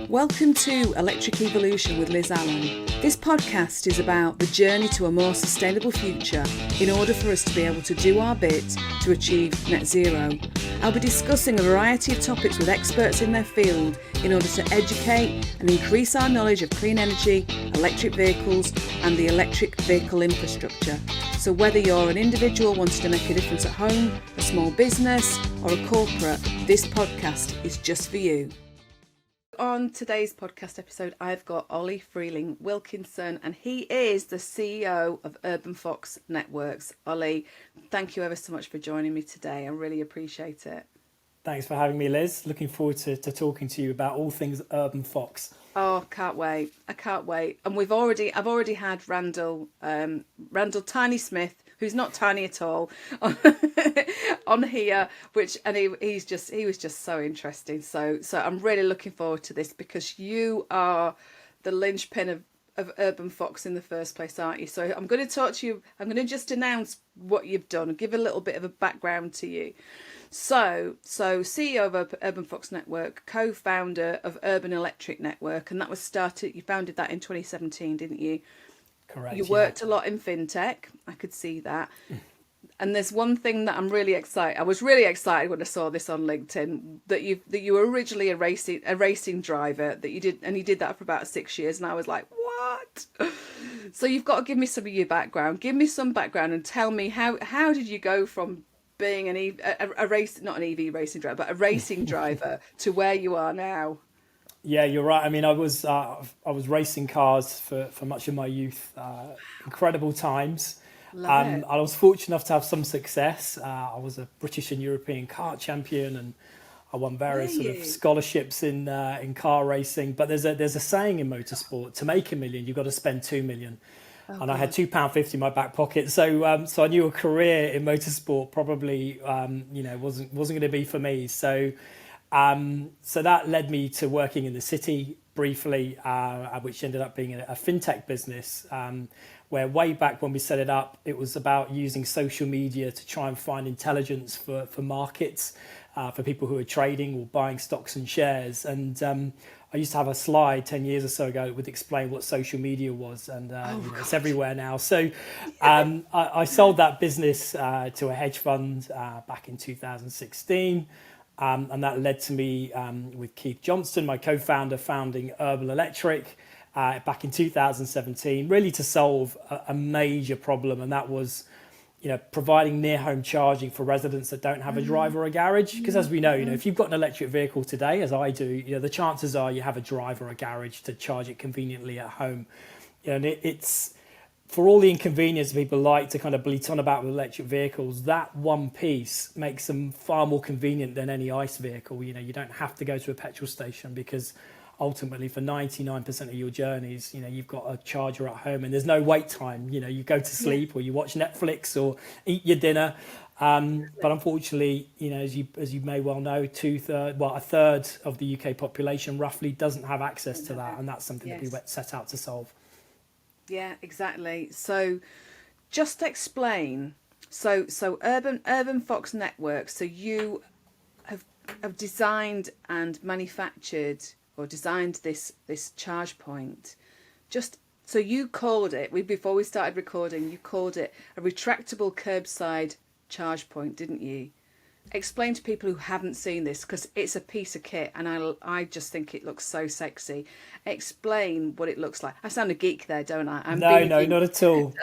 Welcome to Electric Evolution with Liz Allan. This podcast is about the journey to a more sustainable future in order for us to be able to do our bit to achieve net zero. I'll be discussing a variety of topics with experts in their field in order to educate and increase our knowledge of clean energy, electric vehicles and the electric vehicle infrastructure. So whether you're an individual wanting to make a difference at home, a small business or a corporate, this podcast is just for you. On today's podcast episode, I've got Oli Freeling-Wilkinson, and he is the CEO of Urban Fox Networks. Oli, thank you ever so much for joining me today. I really appreciate it. Thanks for having me, Liz. Looking forward to talking to you about all things Urban Fox. Oh, can't wait. I can't wait. And I've already had Randall Tiny Smith, who's not tiny at all, on here, he was just so interesting. So I'm really looking forward to this because you are the linchpin of Urban Fox in the first place, aren't you? So I'm going to talk to you. I'm going to just announce what you've done and give a little bit of a background to you. So CEO of Urban Fox Network, co-founder of Urban Electric Network, and you founded that in 2017, didn't you? Correct. You worked a lot in fintech. I could see that. And there's one thing that I'm really excited. I was really excited when I saw this on LinkedIn that you were originally a racing driver that you did that for about 6 years, and I was like, what? So you've got to give me some of your background. Give me some background and tell me how did you go from being not an EV racing driver, but a racing driver to where you are now? Yeah, you're right. I mean, I was racing cars for much of my youth. Incredible times. I was fortunate enough to have some success. I was a British and European kart champion, and I won various sort of scholarships in car racing. But there's a saying in motorsport: to make $1 million, you've got to spend $2 million. And I had £2.50 in my back pocket, so I knew a career in motorsport probably wasn't going to be for me. So that led me to working in the city briefly, which ended up being a fintech business. Where way back when we set it up, it was about using social media to try and find intelligence for markets, for people who are trading or buying stocks and shares. And I used to have a slide 10 years or so ago that would explain what social media was, and it's everywhere now. So I sold that business to a hedge fund back in 2016. And that led to me with Keith Johnston, my co-founder, founding Urban Electric back in 2017, really to solve a major problem, and that was providing near home charging for residents that don't have a drive or a garage. Because as we know, if you've got an electric vehicle today, as I do, the chances are you have a drive or a garage to charge it conveniently at home. And it's for all the inconvenience people like to kind of bleat on about with electric vehicles, that one piece makes them far more convenient than any ICE vehicle. You don't have to go to a petrol station because ultimately for 99% of your journeys, you've got a charger at home and there's no wait time. You go to sleep or you watch Netflix or eat your dinner. But unfortunately, as you may well know, a third of the UK population roughly doesn't have access to that. And that's something that we set out to solve. Yeah, exactly. So just explain. So Urban Fox Network. So you have designed and manufactured or designed this charge point. Just so you called it, before we started recording, you called it a retractable curbside charge point, didn't you? Explain to people who haven't seen this, because it's a piece of kit and I just think it looks so sexy. Explain what it looks like. I sound a geek there, don't I? No, not at all.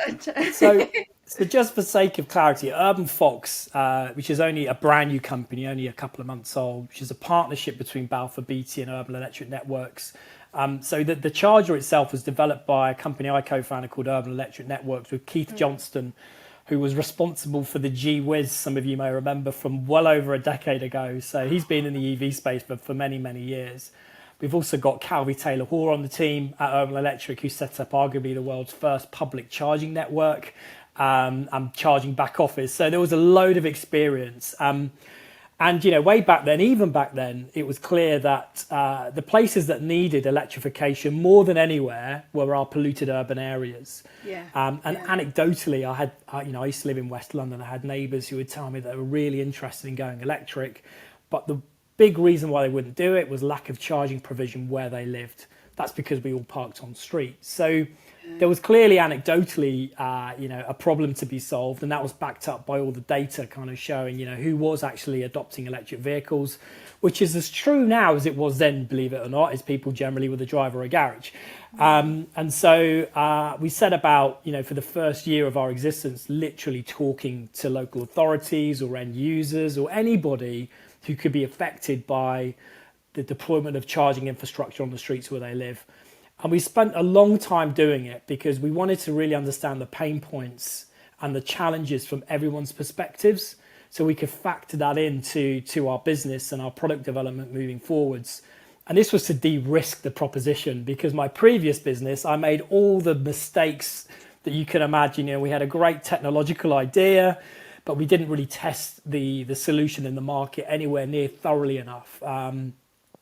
So just for sake of clarity, Urban Fox, which is only a brand new company, only a couple of months old, which is a partnership between Balfour Beatty and Urban Electric Networks. So the charger itself was developed by a company I co-founded called Urban Electric Networks with Keith Johnston, who was responsible for the G-Wiz, some of you may remember, from well over a decade ago. So he's been in the EV space for many, many years. We've also got Calvi Taylor-Hoare on the team at Urban Electric, who set up arguably the world's first public charging network and charging back office. So there was a load of experience. And, way back then, even back then, it was clear that the places that needed electrification more than anywhere were our polluted urban areas. Anecdotally, I used to live in West London. I had neighbours who would tell me they were really interested in going electric, but the big reason why they wouldn't do it was lack of charging provision where they lived. That's because we all parked on streets. So there was clearly anecdotally, a problem to be solved, and that was backed up by all the data kind of showing, who was actually adopting electric vehicles, which is as true now as it was then, believe it or not, is people generally with a drive or a garage. And so we set about, for the first year of our existence, literally talking to local authorities or end users or anybody who could be affected by the deployment of charging infrastructure on the streets where they live. And we spent a long time doing it because we wanted to really understand the pain points and the challenges from everyone's perspectives, so we could factor that into our business and our product development moving forwards. And this was to de-risk the proposition, because my previous business, I made all the mistakes that you can imagine. We had a great technological idea, but we didn't really test the solution in the market anywhere near thoroughly enough.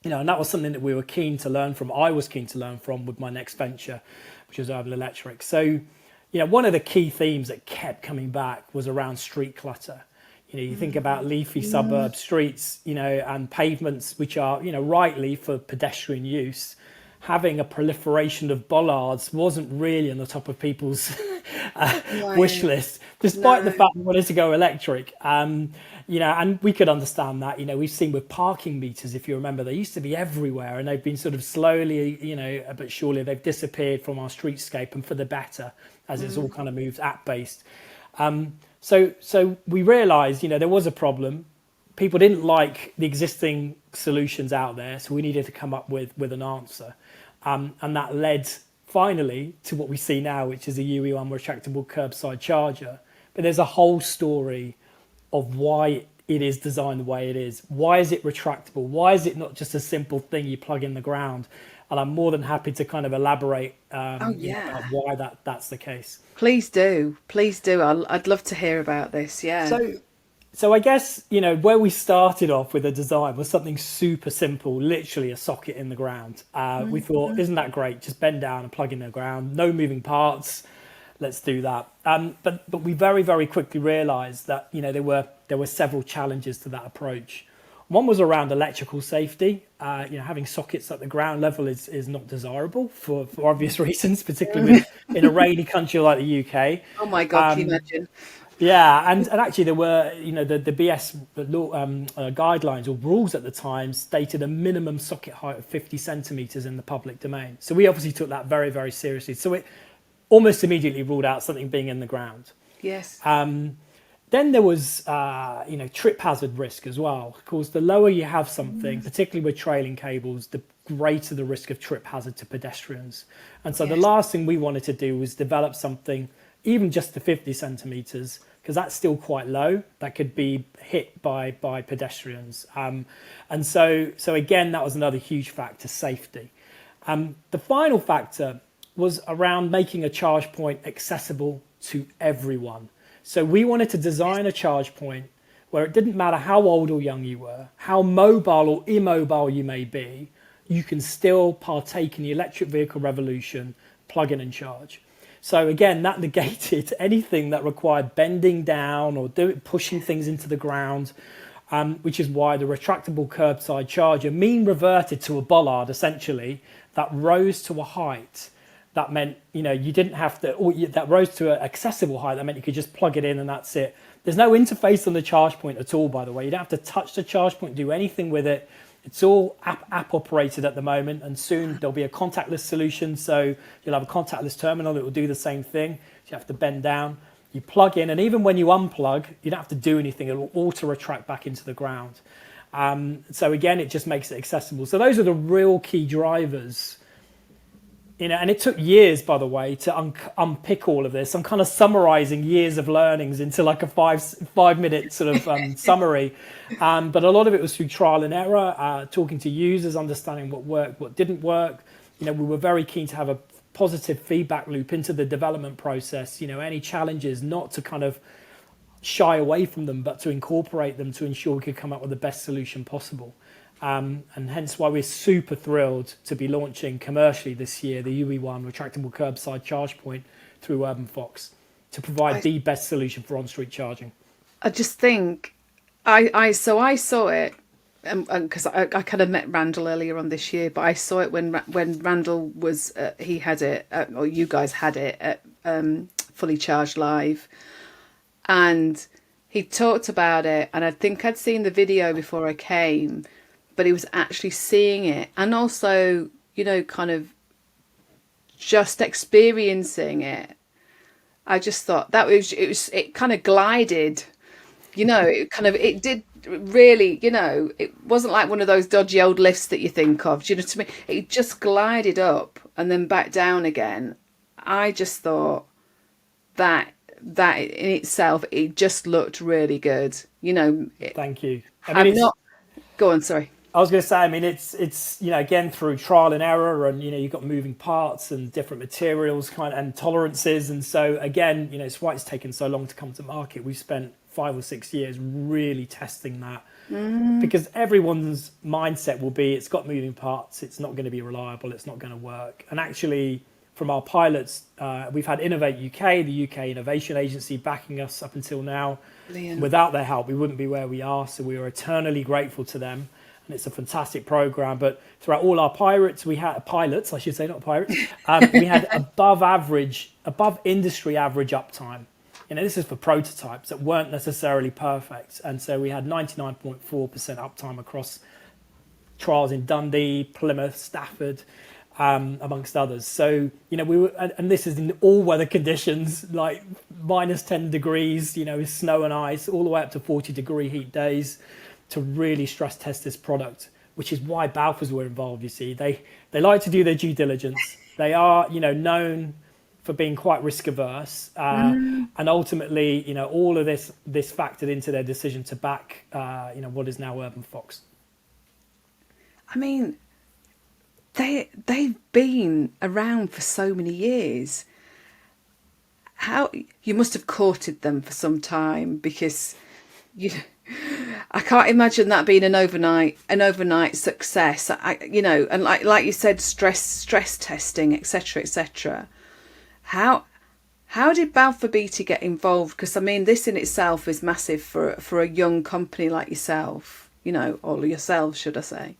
And that was something that we were keen to learn from. I was keen to learn from with my next venture, which was Urban Electric. So, one of the key themes that kept coming back was around street clutter. You think about leafy suburb streets, and pavements, which are, rightly for pedestrian use. Having a proliferation of bollards wasn't really on the top of people's wish list, despite the fact we wanted to go electric. And we could understand that. We've seen with parking meters, if you remember, they used to be everywhere, and they've been sort of slowly, but surely they've disappeared from our streetscape, and for the better, as it's all kind of moved app-based. So we realised, there was a problem. People didn't like the existing solutions out there, so we needed to come up with an answer. And that led finally to what we see now, which is a UE1 retractable curbside charger. But there's a whole story of why it is designed the way it is. Why is it retractable? Why is it not just a simple thing you plug in the ground? And I'm more than happy to kind of elaborate about why that's the case. Please do. I'd love to hear about this. Yeah. So I guess, where we started off with the design was something super simple, literally a socket in the ground. We thought, isn't that great? Just bend down and plug in the ground, no moving parts. Let's do that. But we very, very quickly realized that, there were several challenges to that approach. One was around electrical safety. Having sockets at the ground level is not desirable for obvious reasons, particularly in a rainy country like the UK. Oh my God, can you imagine? Yeah, and actually there were, the BS guidelines or rules at the time stated a minimum socket height of 50 centimetres in the public domain. So we obviously took that very, very seriously. So it almost immediately ruled out something being in the ground. Yes. Then there was, trip hazard risk as well. Of course, the lower you have something, particularly with trailing cables, the greater the risk of trip hazard to pedestrians. And so the last thing we wanted to do was develop something, even just to 50 centimetres, because that's still quite low, that could be hit by pedestrians. And so again, that was another huge factor, safety. The final factor was around making a charge point accessible to everyone. So we wanted to design a charge point where it didn't matter how old or young you were, how mobile or immobile you may be, you can still partake in the electric vehicle revolution, plug in and charge. So again, that negated anything that required bending down or pushing things into the ground, which is why the retractable curbside charger reverted to a bollard, essentially, that rose to a height. That meant, you didn't have to, that rose to an accessible height. That meant you could just plug it in and that's it. There's no interface on the charge point at all, by the way. You don't have to touch the charge point, do anything with it. It's all app operated at the moment, and soon there'll be a contactless solution. So you'll have a contactless terminal that will do the same thing. You have to bend down, you plug in, and even when you unplug, you don't have to do anything. It will auto retract back into the ground. So again, it just makes it accessible. So those are the real key drivers. And it took years, by the way, to unpick all of this. I'm kind of summarizing years of learnings into like a five minute sort of summary. But a lot of it was through trial and error, talking to users, understanding what worked, what didn't work. We were very keen to have a positive feedback loop into the development process. Any challenges, not to kind of shy away from them, but to incorporate them to ensure we could come up with the best solution possible. And hence why we're super thrilled to be launching commercially this year the UE1 retractable curbside charge point through Urban Fox to provide the best solution for on-street charging. I just think I saw it because I kind of met Randall earlier on this year, but I saw it when Randall was he had it, or you guys had it at Fully Charged Live, and he talked about it, and I think I'd seen the video before I came, but he was actually seeing it, and also, you know, kind of just experiencing it. I just thought that it kind of glided, you know, it did really, you know, it wasn't like one of those dodgy old lifts that you think of. Do you know what I mean? It just glided up and then back down again. I just thought that in itself, it just looked really good. You know, Thank you. I mean, go on, sorry. I was going to say, I mean, it's you know, again, through trial and error, and you know, you've got moving parts and different materials and tolerances, and so again, you know, it's why it's taken so long to come to market. We've spent 5 or 6 years really testing that, because everyone's mindset will be, it's got moving parts, it's not going to be reliable, it's not going to work. And actually, from our pilots, we've had Innovate UK, the UK Innovation Agency, backing us up until now. Brilliant. Without their help, we wouldn't be where we are, so we are eternally grateful to them. And it's a fantastic program. But throughout all our pilots, I should say, not pirates, we had above industry average uptime. You know, this is for prototypes that weren't necessarily perfect. And so we had 99.4% uptime across trials in Dundee, Plymouth, Stafford, amongst others. So, you know, and this is in all weather conditions, like minus 10 degrees, you know, snow and ice, all the way up to 40-degree heat days, to really stress test this product, which is why Balfours were involved. You see, they like to do their due diligence. They are, you know, known for being quite risk averse, and ultimately, you know, all of this factored into their decision to back, you know, what is now Urban Fox. I mean, they've been around for so many years. How you must have courted them for some time, because I can't imagine that being an overnight success. You know, and like you said, stress testing, etc., etc. How did Balfour Beatty get involved? Because I mean, this in itself is massive for a young company like yourself, you know, or yourselves, should I say?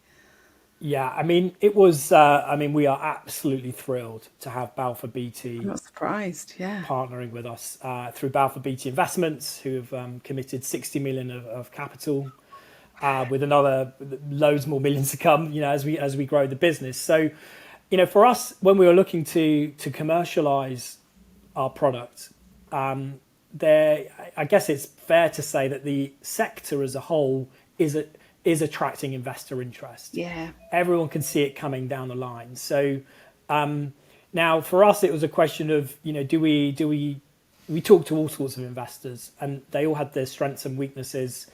Yeah, I mean, it was. I mean, we are absolutely thrilled to have Balfour Beatty. I'm not surprised. Yeah, partnering with us through Balfour Beatty Investments, who have committed 60 million of capital, with another loads more millions to come. You know, as we grow the business. So, you know, for us, when we were looking to commercialize our product, I guess it's fair to say that the sector as a whole is attracting investor interest. Yeah, everyone can see it coming down the line. So now for us, it was a question of, you know, do we talked to all sorts of investors, and they all had their strengths and weaknesses.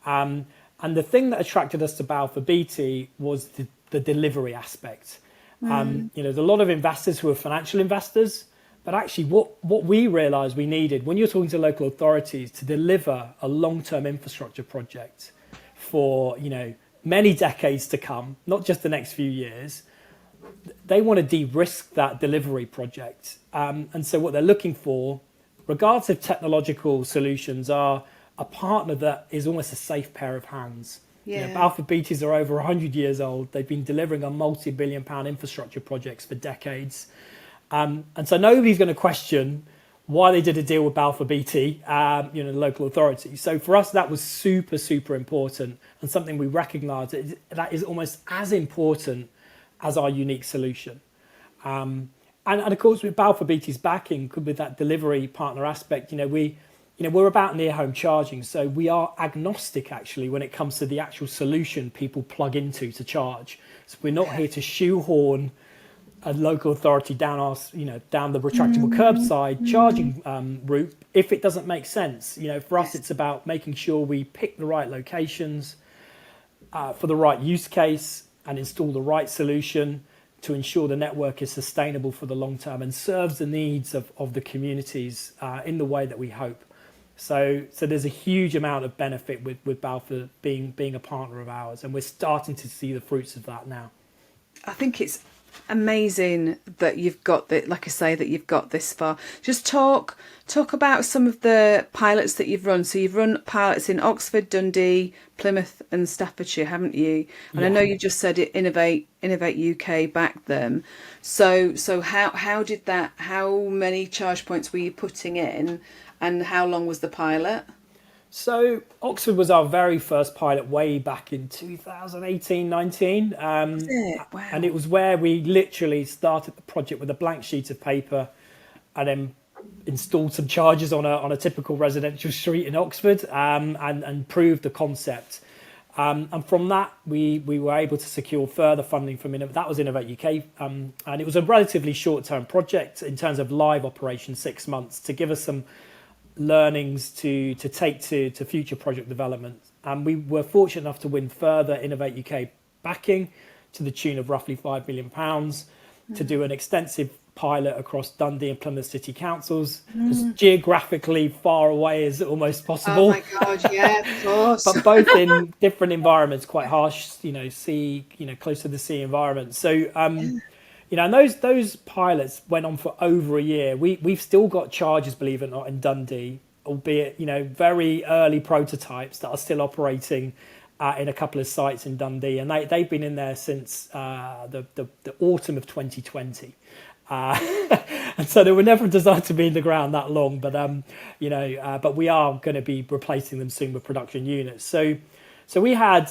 And the thing that attracted us to Balfour Beatty was the delivery aspect. You know, there's a lot of investors who are financial investors, but actually what we realized we needed when you're talking to local authorities to deliver a long-term infrastructure project for, you know, many decades to come, not just the next few years, they want to de-risk that delivery project. And so what they're looking for, regardless of technological solutions, are a partner that is almost a safe pair of hands. Yeah. You know, Balfour Beatty's are over 100 years old. They've been delivering on multi-billion-pound infrastructure projects for decades. And so nobody's going to question why they did a deal with Balfour Beatty, you know, the local authority. So for us, that was super, super important, and something we recognise that is almost as important as our unique solution. And of course, with Balfour Beatty's backing, with that delivery partner aspect, we're about near home charging, so we are agnostic actually when it comes to the actual solution people plug into to charge. So we're not here to shoehorn a local authority down the retractable curbside charging route if it doesn't make sense. You know, for us, it's about making sure we pick the right locations for the right use case and install the right solution to ensure the network is sustainable for the long term and serves the needs of the communities in the way that we hope. So there's a huge amount of benefit with Balfour being a partner of ours, and we're starting to see the fruits of that now. I think it's amazing that you've got that, like I say, that you've got this far. Just talk about some of the pilots that you've run. So you've run pilots in Oxford, Dundee, Plymouth and Staffordshire, haven't you? And I know you just said it, Innovate UK backed them. So how did that, how many charge points were you putting in, and how long was the pilot? So Oxford was our very first pilot way back in 2018-19. Wow. And it was where we literally started the project with a blank sheet of paper and then installed some chargers on a typical residential street in Oxford, and proved the concept. And from that, we were able to secure further funding from that was Innovate UK. And it was a relatively short-term project in terms of live operation, 6 months, to give us some learnings to take to future project development. And we were fortunate enough to win further Innovate UK backing to the tune of roughly £5 million to do an extensive pilot across Dundee and Plymouth City Councils, as geographically far away as almost possible. Oh my God, yeah, of course. But both in different environments, quite harsh, sea, close to the sea environment. So, and those pilots went on for over a year. We've still got chargers, believe it or not, in Dundee, albeit, very early prototypes that are still operating in a couple of sites in Dundee. And they've been in there since the autumn of 2020. And so they were never designed to be in the ground that long, but but we are going to be replacing them soon with production units. So we had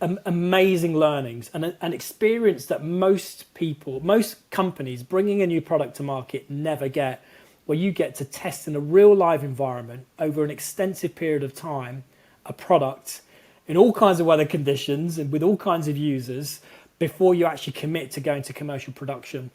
amazing learnings and an experience that most companies bringing a new product to market never get, where you get to test in a real live environment over an extensive period of time a product in all kinds of weather conditions and with all kinds of users before you actually commit to going to commercial production.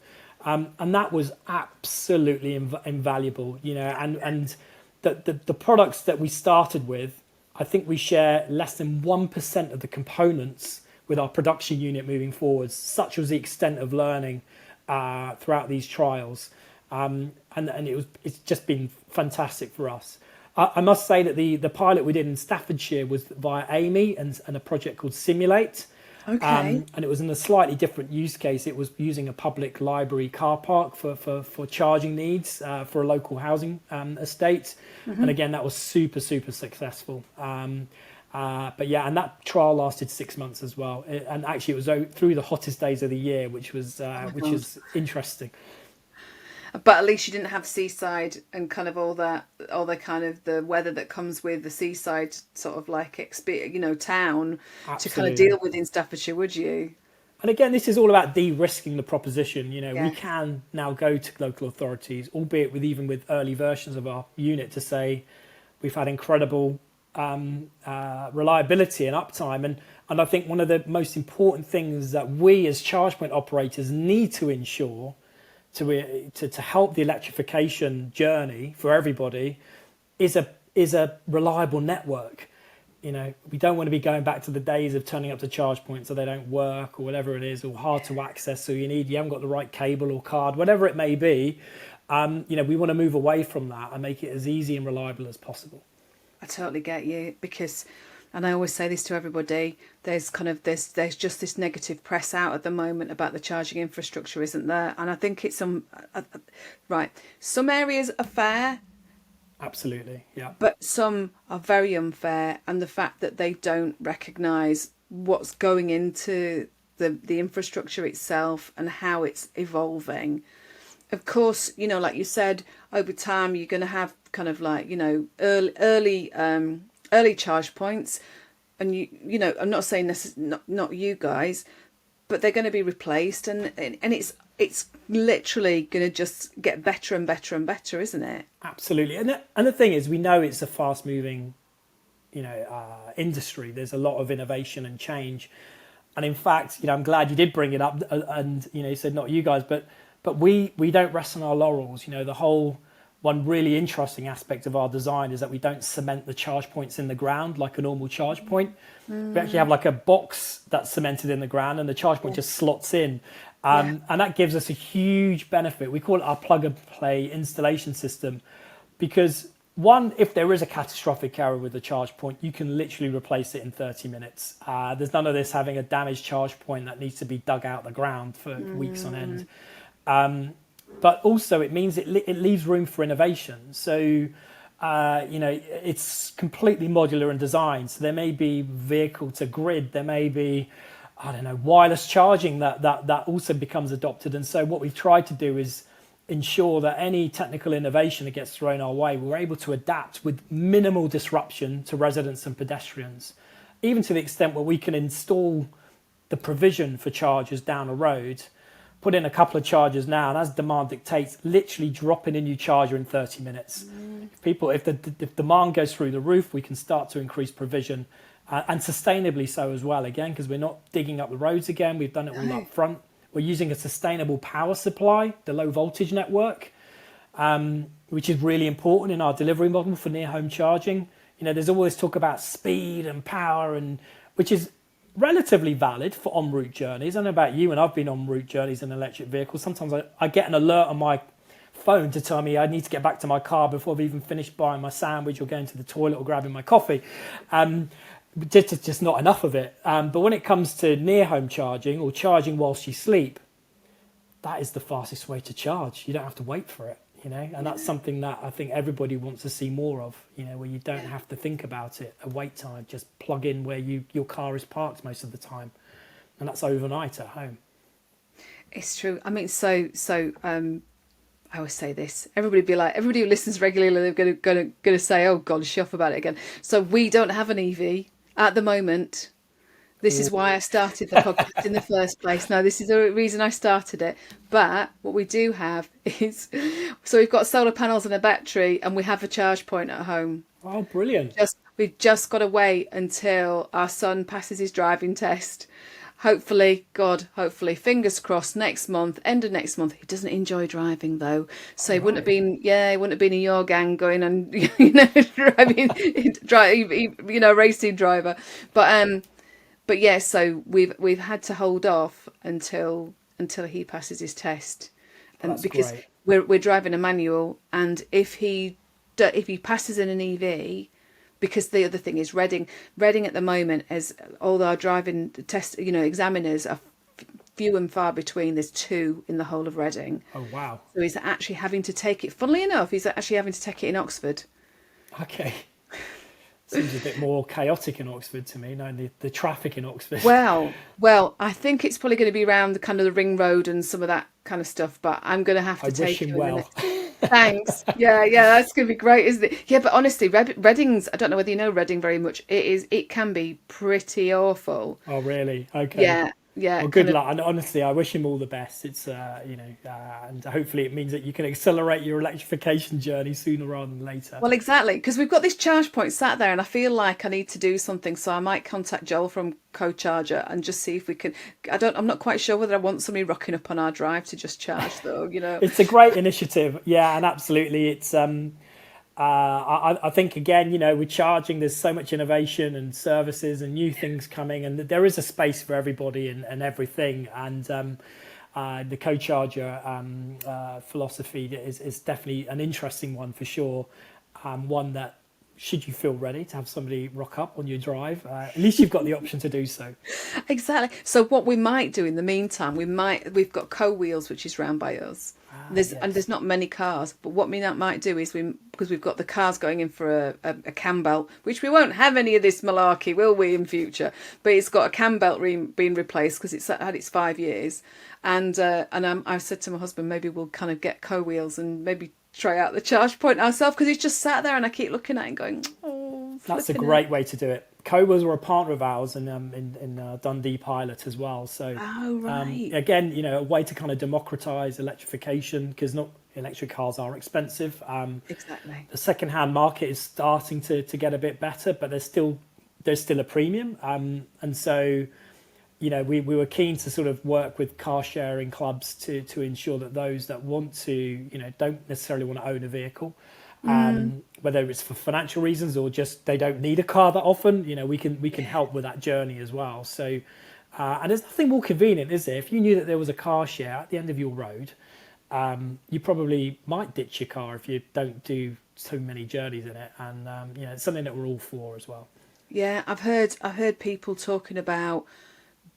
And that was absolutely invaluable, and the products that we started with, I think we share less than 1% of the components with our production unit moving forwards. Such was the extent of learning throughout these trials. And it's just been fantastic for us. I must say that the pilot we did in Staffordshire was via Amy and a project called Simulate. Okay. And it was in a slightly different use case. It was using a public library car park for charging needs for a local housing estate. And again, that was super successful. But yeah, and that trial lasted 6 months as well. And actually it was through the hottest days of the year, which was is interesting. But at least you didn't have seaside and kind of all the kind of the weather that comes with the seaside sort of like town. Absolutely. To kind of deal with in Staffordshire, would you? And again, this is all about de-risking the proposition. We can now go to local authorities, albeit with early versions of our unit, to say we've had incredible reliability and uptime. And I think one of the most important things that we as charge point operators need to ensure to help the electrification journey for everybody is a reliable network. We don't want to be going back to the days of turning up to charge points so they don't work or whatever it is, or hard to access, so you haven't got the right cable or card, whatever it may be. We want to move away from that and make it as easy and reliable as possible. I totally get you, because, and I always say this to everybody, there's just this negative press out at the moment about the charging infrastructure, isn't there? And I think it's right. Some areas are fair. Absolutely, yeah. But some are very unfair, and the fact that they don't recognise what's going into the infrastructure itself and how it's evolving. Of course, like you said, over time you're going to have kind of like early charge points, and I'm not saying this is not you guys, but they're going to be replaced, and it's literally going to just get better and better and better, isn't it? Absolutely. And the thing is, we know it's a fast moving industry. There's a lot of innovation and change, and in fact, I'm glad you did bring it up, and you said not you guys, but we don't rest on our laurels. The whole one really interesting aspect of our design is that we don't cement the charge points in the ground like a normal charge point. We actually have like a box that's cemented in the ground, and the charge point just slots in. And that gives us a huge benefit. We call it our plug and play installation system, because One, if there is a catastrophic error with the charge point, you can literally replace it in 30 minutes. There's none of this having a damaged charge point that needs to be dug out the ground for weeks on end. But also it means it leaves room for innovation. So, it's completely modular in design. So there may be vehicle to grid, there may be, I don't know, wireless charging that also becomes adopted. And so what we've tried to do is ensure that any technical innovation that gets thrown our way, we're able to adapt with minimal disruption to residents and pedestrians, even to the extent where we can install the provision for chargers down a road, put in a couple of chargers now, and as demand dictates, literally drop in a new charger in 30 minutes. If the demand goes through the roof, we can start to increase provision, and sustainably so as well, again, because we're not digging up the roads again. We've done it all up front. We're using a sustainable power supply, the low voltage network, which is really important in our delivery model for near home charging. There's always talk about speed and power, and which is relatively valid for en route journeys. I don't know about you, and I've been en route journeys in electric vehicles. Sometimes I get an alert on my phone to tell me I need to get back to my car before I've even finished buying my sandwich or going to the toilet or grabbing my coffee. Just not enough of it. But when it comes to near home charging or charging whilst you sleep, that is the fastest way to charge. You don't have to wait for it, and that's something that I think everybody wants to see more of, where you don't have to think about it, a wait time, just plug in where your car is parked most of the time. And that's overnight at home. It's true. I mean, I always say this. Everybody who listens regularly, they're going to say, "Oh God, shuff about it again." So we don't have an EV at the moment. This is why I started the podcast in the first place. No, this is the reason I started it. But what we do have is, so we've got solar panels and a battery, and we have a charge point at home. Oh, brilliant! We've just got to wait until our son passes his driving test. Hopefully, fingers crossed, next month, end of next month. He doesn't enjoy driving though, so he wouldn't have been in your gang going and racing driver. But yeah, so we've had to hold off until he passes his test, and because great. we're driving a manual, and if he passes in an EV. Because the other thing is Reading at the moment, as all our driving test, examiners are few and far between. There's 2 in the whole of Reading. Oh, wow. So he's actually having to take it, funnily enough, he's actually having to take it in Oxford. Okay. Seems a bit more chaotic in Oxford to me, knowing the traffic in Oxford. Well, I think it's probably going to be around the kind of the ring road and some of that kind of stuff, but I'm going to have to take him well. Thanks. Yeah, that's going to be great, isn't it? Yeah, but honestly, Reading's, I don't know whether you know Reading very much. It can be pretty awful. Oh, really? Okay. Yeah. Well, good luck. And honestly, I wish him all the best. It's, and hopefully it means that you can accelerate your electrification journey sooner rather than later. Well, exactly, because we've got this charge point sat there, and I feel like I need to do something. So I might contact Joel from Co-Charger and just see if we can. I'm not quite sure whether I want somebody rocking up on our drive to just charge, though. It's a great initiative. Yeah, and absolutely, it's. I think again, with charging, there's so much innovation and services and new things coming, and there is a space for everybody and everything. And the co-charger philosophy is definitely an interesting one for sure. One that, should you feel ready to have somebody rock up on your drive, at least you've got the option to do so. Exactly. So what we might do in the meantime, we've got Co-Wheels, which is round by us. And there's not many cars, but what we might do is because we've got the cars going in for a cam belt, which we won't have any of this malarkey, will we, in future? But it's got a cam belt being replaced because it's had its 5 years, and I said to my husband, maybe we'll kind of get Co-Wheels and maybe try out the charge point ourselves, because it's just sat there and I keep looking at it and going, oh, that's a great way to do it. Co-Wheels were a partner of ours in Dundee Pilot as well. So again, a way to kind of democratize electrification, because not electric cars are expensive. Exactly. The second-hand market is starting to get a bit better, but there's still a premium. And so, we were keen to sort of work with car sharing clubs to ensure that those that want to, don't necessarily want to own a vehicle, whether it's for financial reasons or just they don't need a car that often, we can help with that journey as well. So, and there's nothing more convenient, is there? If you knew that there was a car share at the end of your road, you probably might ditch your car if you don't do so many journeys in it. And it's something that we're all for as well. Yeah, I've heard people talking about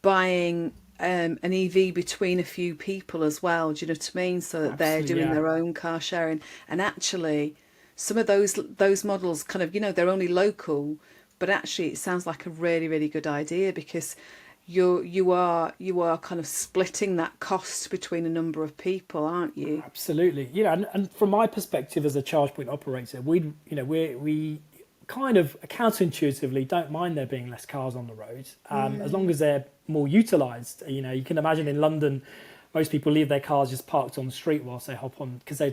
buying an EV between a few people as well. Do you know what I mean? So that they're Absolutely, doing yeah. their own car sharing. And actually, some of those models kind of, they're only local, but actually it sounds like a really, really good idea, because you are kind of splitting that cost between a number of people, aren't you? Absolutely. And from my perspective as a charge point operator, we kind of counterintuitively don't mind there being less cars on the road, as long as they're more utilised. You can imagine in London, most people leave their cars just parked on the street whilst they hop on, because they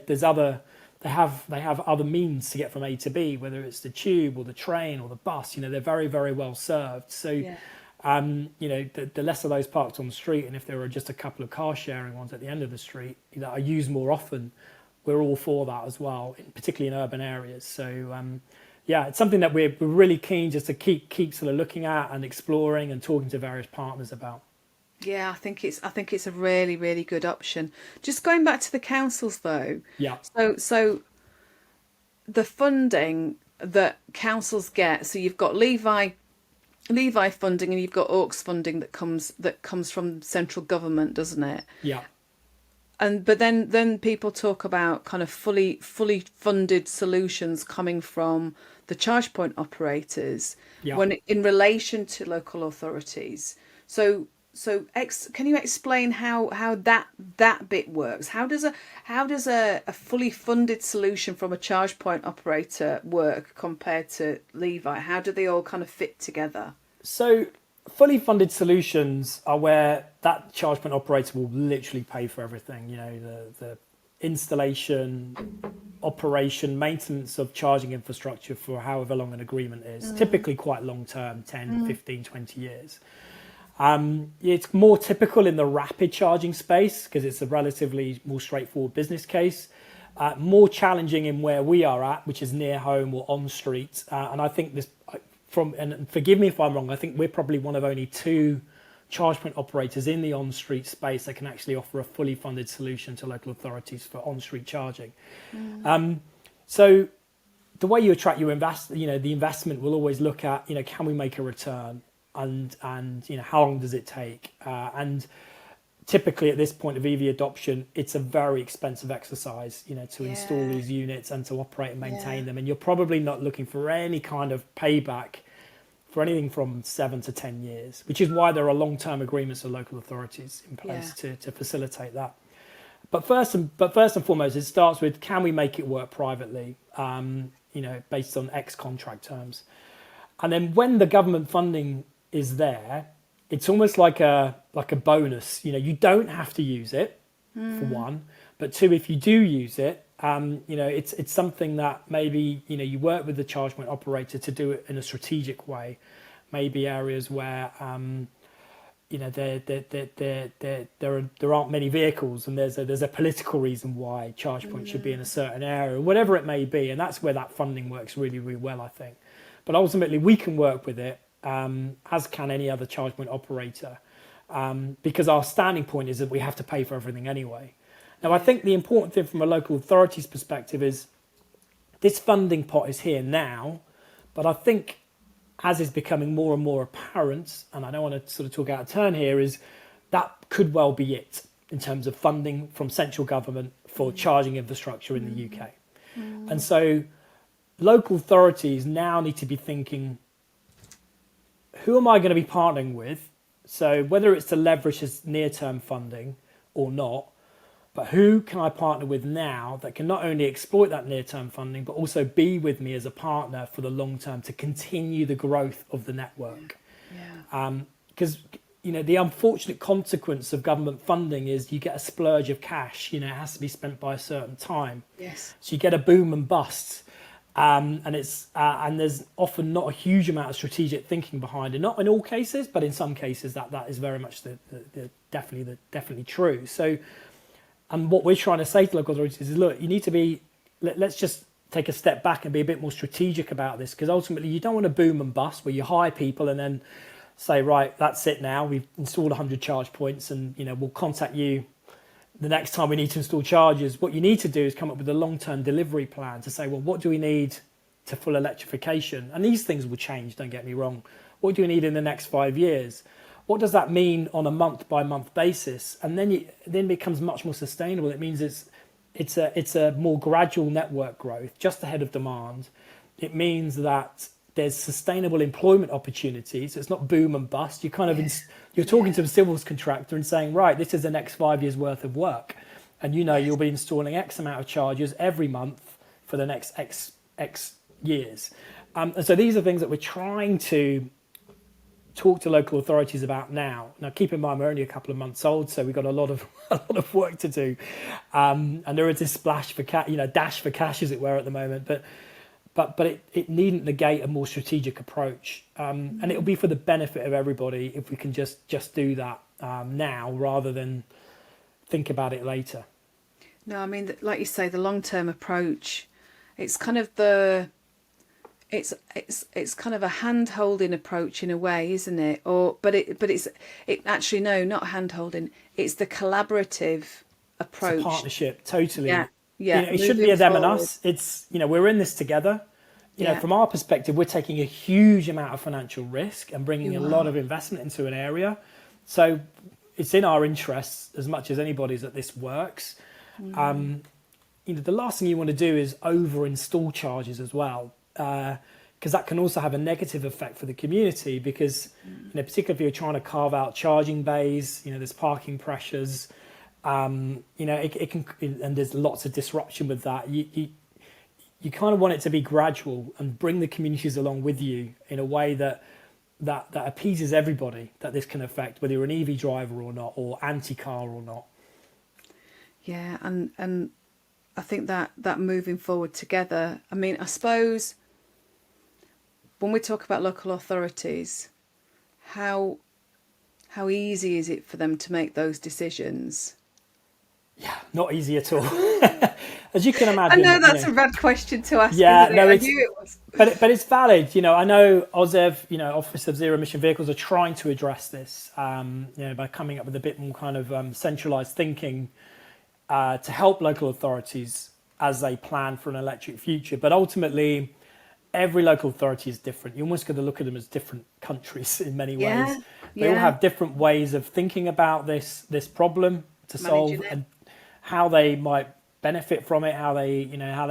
have other means to get from A to B, whether it's the tube or the train or the bus. They're very, very well served. So, Yeah. the less of those parked on the street, and if there are just a couple of car sharing ones at the end of the street that are used more often, we're all for that as well, particularly in urban areas. So, it's something that we're really keen just to keep sort of looking at and exploring and talking to various partners about. Yeah, I think it's a really, really good option. Just going back to the councils though. Yeah. So the funding that councils get, so you've got Levi funding and you've got Orcs funding that comes from central government, doesn't it? Yeah. But then people talk about kind of fully funded solutions coming from the charge point operators, Yeah. when in relation to local authorities. So can you explain how that bit works? How does a fully funded solution from a charge point operator work compared to Levi? How do they all kind of fit together? So fully funded solutions are where that charge point operator will literally pay for everything. The installation, operation, maintenance of charging infrastructure for however long an agreement is, typically quite long term, 10, 15, 20 years. It's more typical in the rapid charging space because it's a relatively more straightforward business case. More challenging in where we are at, which is near home or on street. And I think and forgive me if I'm wrong, I think we're probably one of only two charge point operators in the on-street space that can actually offer a fully funded solution to local authorities for on-street charging. So the way you attract your the investment will always look at, can we make a return, and how long does it take? And typically at this point of EV adoption, it's a very expensive exercise, to install these units and to operate and maintain them. And you're probably not looking for any kind of payback for anything from 7 to 10 years, which is why there are long-term agreements with local authorities in place to facilitate that. But first and foremost, it starts with, can we make it work privately, based on X contract terms? And then when the government funding is there, it's almost like a bonus. You don't have to use it, for one, but two, if you do use it, it's something that maybe you work with the charge point operator to do it in a strategic way. Maybe areas where there aren't many vehicles, and there's a political reason why charge points should be in a certain area, whatever it may be, and that's where that funding works really, really well, I think. But ultimately, we can work with it, as can any other charge point operator, because our standing point is that we have to pay for everything anyway. Now, I think the important thing from a local authority's perspective is this funding pot is here now, but I think as is becoming more and more apparent, and I don't want to sort of talk out of turn here, is that could well be it in terms of funding from central government for charging infrastructure in the UK. And so local authorities now need to be thinking, who am I going to be partnering with? So whether it's to leverage this near-term funding or not, but who can I partner with now that can not only exploit that near-term funding, but also be with me as a partner for the long term to continue the growth of the network? Because the unfortunate consequence of government funding is you get a splurge of cash. It has to be spent by a certain time. Yes. So you get a boom and bust. And there's often not a huge amount of strategic thinking behind it. Not in all cases, but in some cases that is very much definitely true. So, and what we're trying to say to local authorities is, look, you need to be. Let's just take a step back and be a bit more strategic about this, because ultimately you don't want to boom and bust where you hire people and then say, right, that's it now. We've installed 100 charge points, and we'll contact you the next time we need to install chargers, what you need to do is come up with a long-term delivery plan to say, well, what do we need to full electrification? And these things will change, don't get me wrong. What do we need in the next 5 years? What does that mean on a month-by-month basis? And then it becomes much more sustainable. It means it's a more gradual network growth, just ahead of demand. It means that there's sustainable employment opportunities. It's not boom and bust. You kind of you're talking to a civils contractor and saying, right, this is the next 5 years worth of work, and you'll be installing X amount of chargers every month for the next X years. And so these are things that we're trying to talk to local authorities about now. Now, keep in mind, we're only a couple of months old, so we've got a lot of work to do. And there is this dash for cash, as it were, at the moment. But it needn't negate a more strategic approach. And it'll be for the benefit of everybody if we can just do that now rather than think about it later. No, I mean, like you say, the long-term approach, it's kind of it's kind of a hand-holding approach in a way, isn't it? But it's actually, no, not hand-holding. It's the collaborative approach. It's a partnership, totally. Yeah. It shouldn't be a them and us. It's, we're in this together. From our perspective, we're taking a huge amount of financial risk and bringing a lot of investment into an area. So it's in our interests as much as anybody's that this works. The last thing you want to do is over-install charges as well, because that can also have a negative effect for the community because, particularly if you're trying to carve out charging bays, there's parking pressures, it can, and there's lots of disruption with that. You kind of want it to be gradual and bring the communities along with you in a way that appeases everybody that this can affect, whether you're an EV driver or not, or anti-car or not. Yeah, and I think that moving forward together, I mean, I suppose when we talk about local authorities, how easy is it for them to make those decisions? Yeah, not easy at all. As you can imagine. I know that's a bad question to ask. Yeah, isn't no, it? I knew it was. But it's valid. I know OZEV, Office of Zero Emission Vehicles, are trying to address this. By coming up with a bit more kind of centralised thinking to help local authorities as they plan for an electric future. But ultimately, every local authority is different. You almost got to look at them as different countries in many ways. They all have different ways of thinking about this problem to solve and how they might benefit from it, how they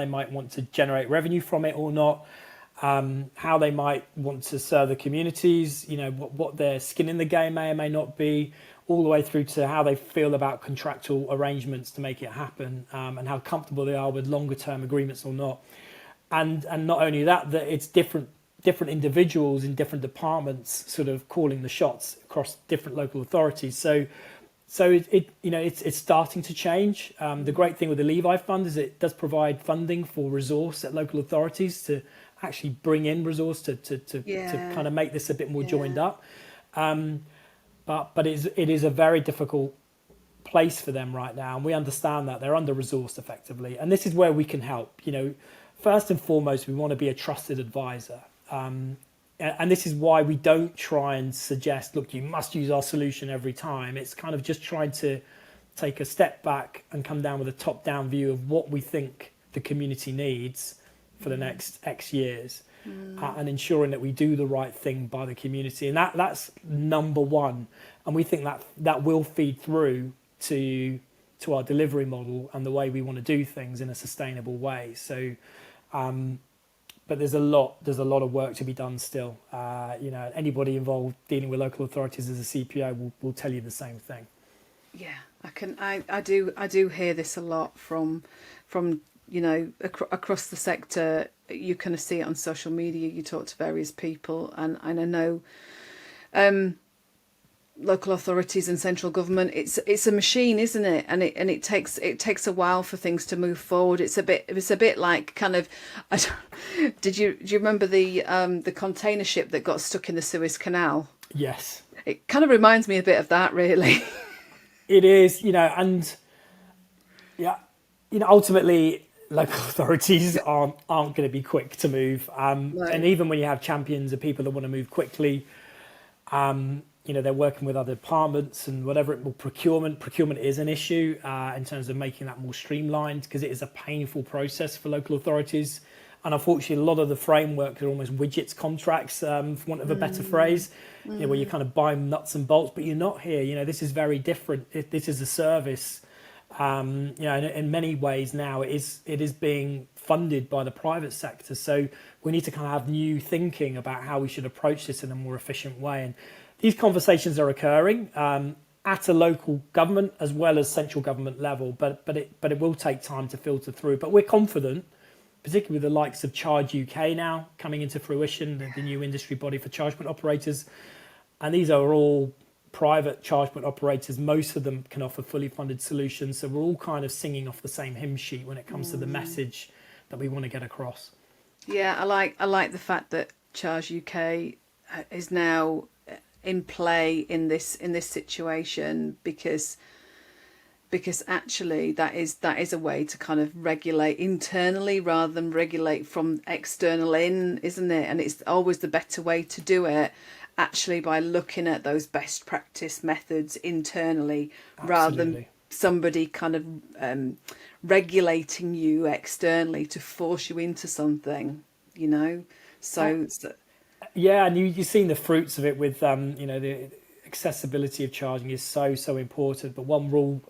might want to generate revenue from it or not, how they might want to serve the communities, what their skin in the game may or may not be, all the way through to how they feel about contractual arrangements to make it happen, and how comfortable they are with longer term agreements or not. And not only that it's different individuals in different departments sort of calling the shots across different local authorities. So it's starting to change. The great thing with the Levi Fund is it does provide funding for resource at local authorities to actually bring in resource to kind of make this a bit more joined up. But it is a very difficult place for them right now, and we understand that they're under-resourced effectively. And this is where we can help. First and foremost, we want to be a trusted advisor. And this is why we don't try and suggest, look, you must use our solution every time. It's kind of just trying to take a step back and come down with a top-down view of what we think the community needs for the next X years, and ensuring that we do the right thing by the community. And that's number one. And we think that will feed through to our delivery model and the way we want to do things in a sustainable way. So, but there's a lot of work to be done still. Anybody involved dealing with local authorities as a CPO will tell you the same thing. Yeah, I do hear this a lot from across the sector. You kind of see it on social media. You talk to various people, and I know local authorities and central government. It's a machine, isn't it? And it takes a while for things to move forward. It's a bit like kind of. Do you remember the container ship that got stuck in the Suez Canal? Yes. It kind of reminds me a bit of that, really. It is, ultimately local authorities aren't going to be quick to move. No. And even when you have champions of people that want to move quickly, they're working with other departments and whatever. Procurement is an issue in terms of making that more streamlined, because it is a painful process for local authorities. And unfortunately, a lot of the framework are almost widgets contracts, for want of a better phrase, where you kind of buy nuts and bolts, but you're not here. This is very different. This is a service. In many ways now it is being funded by the private sector. So we need to kind of have new thinking about how we should approach this in a more efficient way. And these conversations are occurring at a local government as well as central government level, but it will take time to filter through. But we're confident, particularly with the likes of Charge UK now coming into fruition, the new industry body for charge point operators. And these are all private charge point operators. Most of them can offer fully funded solutions. So we're all kind of singing off the same hymn sheet when it comes to the message that we want to get across. Yeah, I like the fact that Charge UK is now in play in this situation, because actually that is a way to kind of regulate internally rather than regulate from external in, isn't it? And it's always the better way to do it, actually, by looking at those best practice methods internally. Absolutely. Rather than somebody kind of regulating you externally to force you into something, so yeah. And you've seen the fruits of it with the accessibility of charging is so important. But one rule,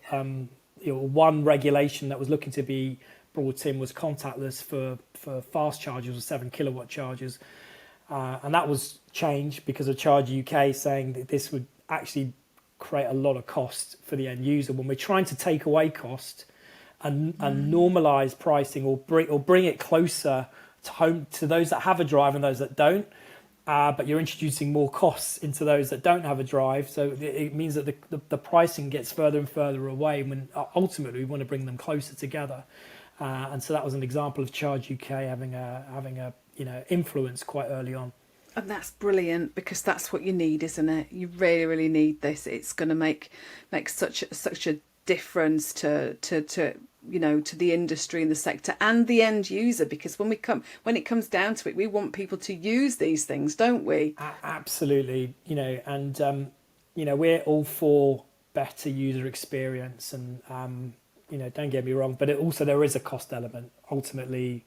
one regulation that was looking to be brought in was contactless for fast chargers or 7 kilowatt chargers. And that was changed because of Charge UK saying that this would actually create a lot of cost for the end user. When we're trying to take away cost and normalise pricing or bring it closer to home to those that have a drive and those that don't, but you're introducing more costs into those that don't have a drive. So it means that the pricing gets further and further away when ultimately we want to bring them closer together. And so that was an example of Charge UK having a influence quite early on. And that's brilliant, because that's what you need, isn't it? You really, really need this. It's going to make such a difference to the industry and the sector and the end user, because when it comes down to it, we want people to use these things, don't we? Absolutely. And we're all for better user experience, and don't get me wrong, but there is a cost element. Ultimately,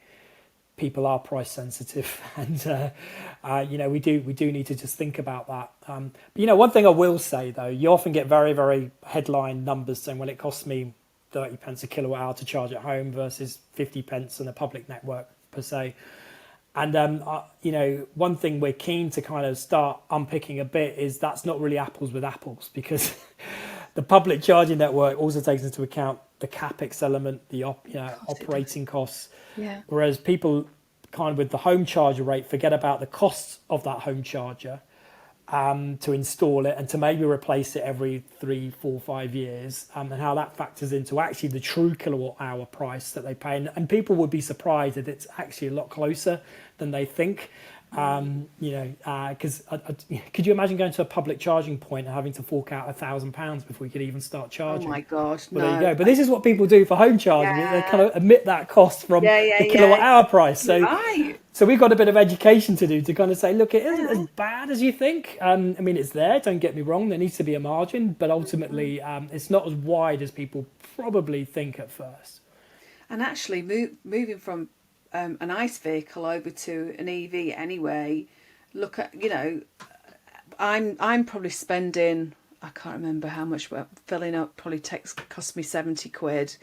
people are price sensitive, and we do need to just think about that. But one thing I will say though, you often get very, very headline numbers saying, well, it costs me 30 pence a kilowatt hour to charge at home versus 50 pence on a public network per se. And one thing we're keen to kind of start unpicking a bit is that's not really apples with apples, because the public charging network also takes into account the capex element, the operating costs. Yeah. Whereas people kind of with the home charger rate forget about the costs of that home charger to install it and to maybe replace it every 3, 4, 5 years, and how that factors into actually the true kilowatt hour price that they pay. And people would be surprised that it's actually a lot closer than they think. Because could you imagine going to a public charging point and having to fork out £1,000 before you could even start charging? Oh my gosh, well, no. There you go. But this is what people do for home charging. Yeah. They kind of omit that cost from the kilowatt hour price. So we've got a bit of education to do to kind of say, look, it isn't as bad as you think. It's there, don't get me wrong, there needs to be a margin, but ultimately it's not as wide as people probably think at first. And actually moving from an ICE vehicle over to an EV anyway, look at, I'm probably spending, I can't remember how much, but filling up probably cost me 70 quid,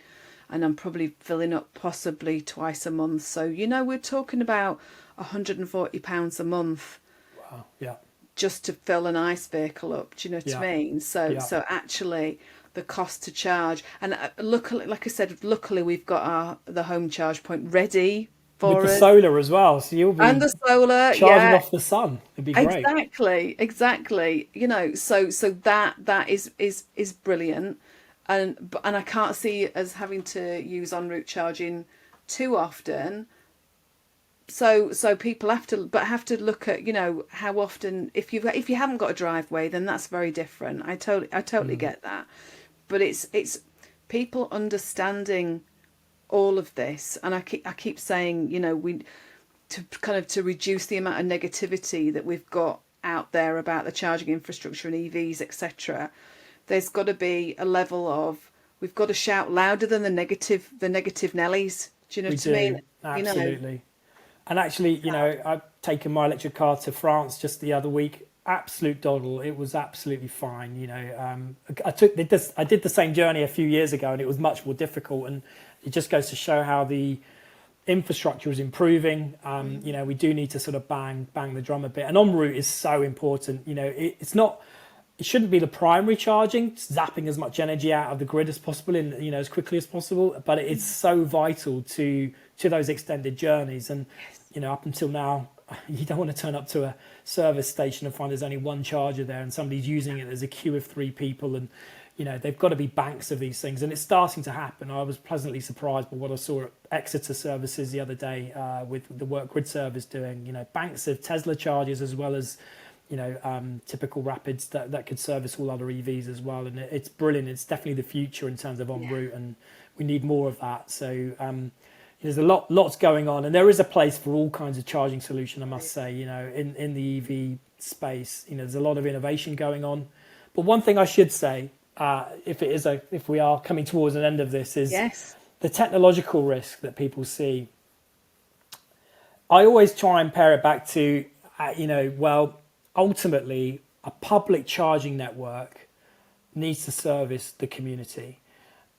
and I'm probably filling up possibly twice a month. So, we're talking about £140 a month. Wow, yeah. Just to fill an ICE vehicle up, do you know what I mean? So actually the cost to charge, and luckily, like I said, luckily we've got the home charge point ready for with us. The solar as well, so you'll be and the solar charging off the sun. It'd be great. Exactly. So that is brilliant, and I can't see us having to use en route charging too often. So people have to look at how often. If you haven't got a driveway, then that's very different. I totally get that, but it's people understanding all of this, and I keep saying we to reduce the amount of negativity that we've got out there about the charging infrastructure and EVs, etc., there's got to be a level of, we've got to shout louder than the negative Nellies. Do you know what I mean? Absolutely. And actually, I've taken my electric car to France just the other week. Absolute doddle. It was absolutely fine. I did the same journey a few years ago, and it was much more difficult. And it just goes to show how the infrastructure is improving. We do need to sort of bang the drum a bit. And en route is so important. It shouldn't be the primary charging, zapping as much energy out of the grid as possible in as quickly as possible. But it's so vital to those extended journeys. And up until now, you don't want to turn up to a service station and find there's only one charger there and somebody's using it. There's a queue of 3 people, and they've got to be banks of these things, and it's starting to happen. I was pleasantly surprised by what I saw at Exeter services the other day with the work Grid Service doing. Banks of Tesla chargers as well as typical rapids that could service all other EVs as well, and it's brilliant. It's definitely the future in terms of en route, and we need more of that. So there's lots going on, and there is a place for all kinds of charging solution, I must say. In the EV space, there's a lot of innovation going on. But one thing I should say, if we are coming towards an end of this, is the technological risk that people see. I always try and pair it back to, ultimately, a public charging network needs to service the community,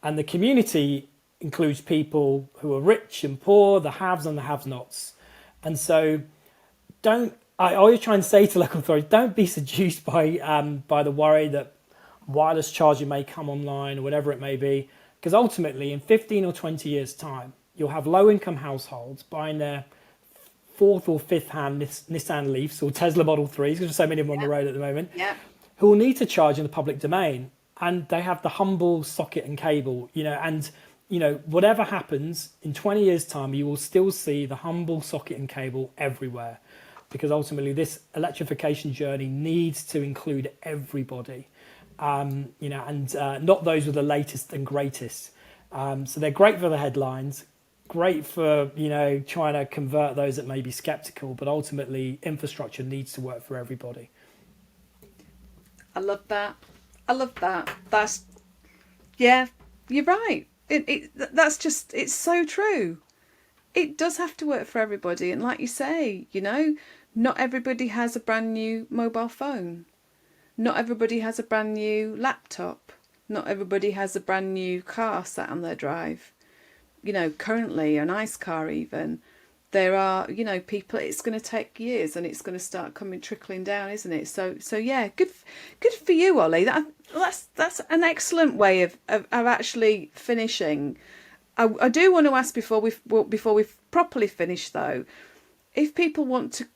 and the community includes people who are rich and poor, the haves and the have-nots. And so I always try and say to local authorities, don't be seduced by the worry that wireless charging may come online or whatever it may be, because ultimately in 15 or 20 years time, you'll have low-income households buying their 4th or 5th hand Nissan Leafs or Tesla Model 3s, because there's so many of them on the road at the moment, who will need to charge in the public domain, and they have the humble socket and cable, and whatever happens in 20 years time, you will still see the humble socket and cable everywhere, because ultimately this electrification journey needs to include everybody, and not those with the latest and greatest. So they're great for the headlines, great for trying to convert those that may be skeptical, but ultimately infrastructure needs to work for everybody. I love that. That's you're right. It's so true. It does have to work for everybody, and like you say, not everybody has a brand new mobile phone, not everybody has a brand new laptop, not everybody has a brand new car sat on their drive. Currently an ICE car, even there are people, it's going to take years and it's going to start trickling down, isn't it? So yeah, good for you, Oli. That's an excellent way of actually finishing. I do want to ask before we've properly finished though, if people want to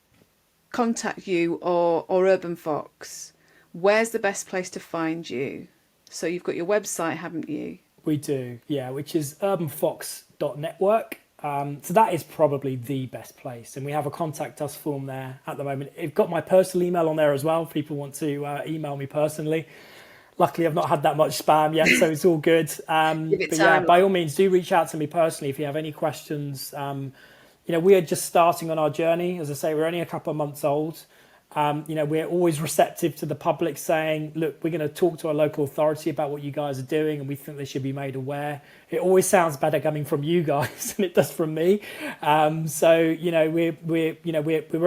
contact you or Urban Fox, where's the best place to find you? So you've got your website, haven't you? We do, yeah, which is urbanfox.network. So that is probably the best place. And we have a contact us form there at the moment. I've got my personal email on there as well. If people want to email me personally. Luckily, I've not had that much spam yet, so it's all good. But yeah, by all means, do reach out to me personally if you have any questions. We are just starting on our journey. As I say, we're only a couple of months old. We're always receptive to the public saying, look, we're going to talk to our local authority about what you guys are doing, and we think they should be made aware. It always sounds better coming from you guys than it does from me. We're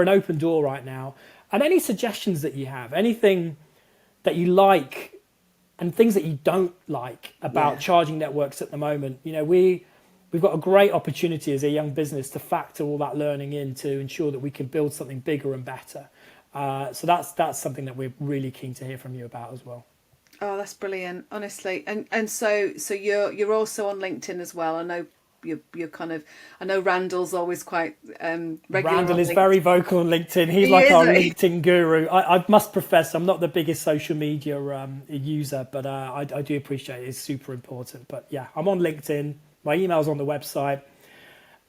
an open door right now. And any suggestions that you have, anything that you like and things that you don't like about charging networks at the moment, we've got a great opportunity as a young business to factor all that learning in to ensure that we can build something bigger and better. So that's something that we're really keen to hear from you about as well. Oh, that's brilliant, honestly. And so you're also on LinkedIn as well. I know you're kind of. I know Randall's always quite regular. Randall is very vocal on LinkedIn. He's like our LinkedIn guru. I must profess, I'm not the biggest social media user, but I do appreciate it. It's super important. But yeah, I'm on LinkedIn. My email's on the website.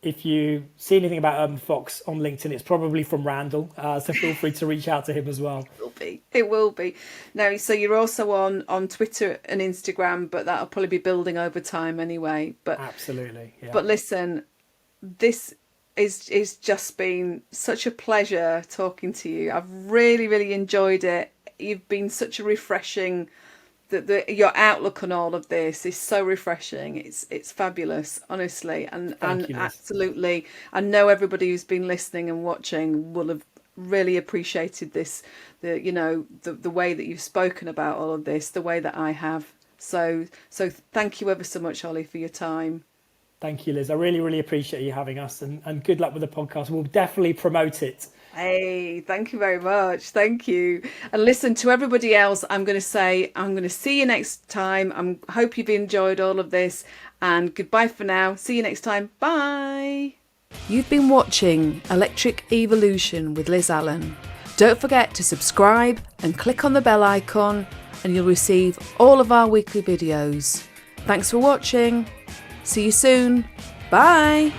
If you see anything about Urban Fox on LinkedIn, it's probably from Randall. So feel free to reach out to him as well. It will be. Now, so you're also on Twitter and Instagram, but that'll probably be building over time anyway. But absolutely. Yeah. But listen, this it's just been such a pleasure talking to you. I've really, really enjoyed it. You've been such a refreshing. Your outlook on all of this is so refreshing. It's fabulous, honestly, and absolutely. I know everybody who's been listening and watching will have really appreciated this. The way that you've spoken about all of this, the way that I have. So thank you ever so much, Oli, for your time. Thank you, Liz. I really, really appreciate you having us, and good luck with the podcast. We'll definitely promote it. Hey, thank you very much. Thank you. And listen, to everybody else, I'm going to see you next time. I hope you've enjoyed all of this, and goodbye for now. See you next time. Bye. You've been watching Electric Evolution with Liz Allan. Don't forget to subscribe and click on the bell icon, and you'll receive all of our weekly videos. Thanks for watching. See you soon. Bye.